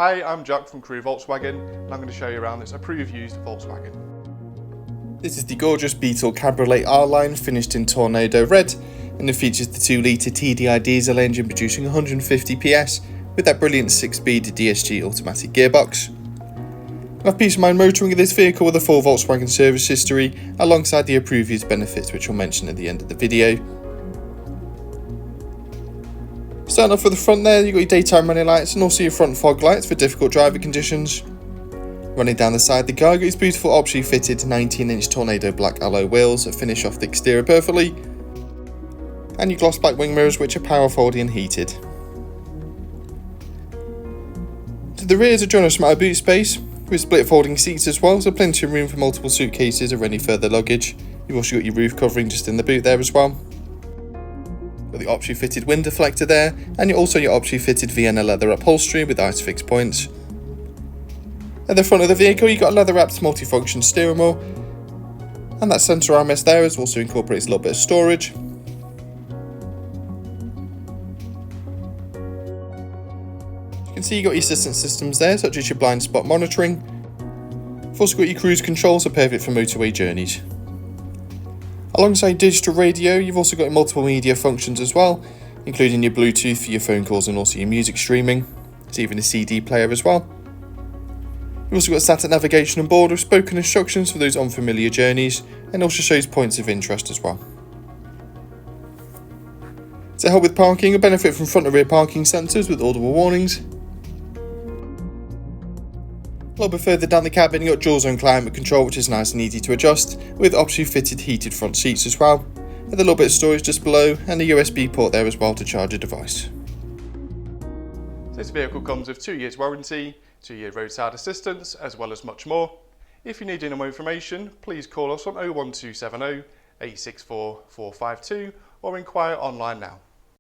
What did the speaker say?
Hi, I'm Jack from Crewe Volkswagen and I'm going to show you around this approved used Volkswagen. This is the gorgeous Beetle Cabriolet R-Line finished in Tornado Red, and it features the 2.0 TDI diesel engine producing 150 PS with that brilliant 6-speed DSG automatic gearbox. I have peace of mind motoring of this vehicle with a full Volkswagen service history alongside the approved used benefits, which I'll mention at the end of the video. Starting off with the front there, you've got your daytime running lights and also your front fog lights for difficult driving conditions. Running down the side of the car, you've got these beautiful optionally fitted 19-inch Tornado black alloy wheels that finish off the exterior perfectly, and your gloss black wing mirrors, which are power folding and heated. To the rear is a generous amount of boot space with split folding seats as well, so plenty of room for multiple suitcases or any further luggage. You've also got your roof covering just in the boot there as well. Got the optionally fitted wind deflector there, and also your optionally fitted Vienna leather upholstery with ISOFIX points. At the front of the vehicle, you've got a leather wrapped multifunction steering wheel, and that centre armrest there also incorporates a little bit of storage. You can see you've got your assistance systems there, such as your blind spot monitoring. You've also got your cruise control, so perfect for motorway journeys. Alongside digital radio, you've also got multiple media functions as well, including your Bluetooth for your phone calls and also your music streaming. There's even a CD player as well. You've also got static navigation on board with spoken instructions for those unfamiliar journeys, and also shows points of interest as well. To help with parking, you'll benefit from front and rear parking sensors with audible warnings. A little bit further down the cabin, you've got dual zone climate control, which is nice and easy to adjust, with optionally fitted heated front seats as well, with a little bit of storage just below and a USB port there as well to charge a device. This vehicle comes with 2 years warranty, 2-year roadside assistance, as well as much more. If you need any more information, please call us on 01270 864 452 or inquire online now.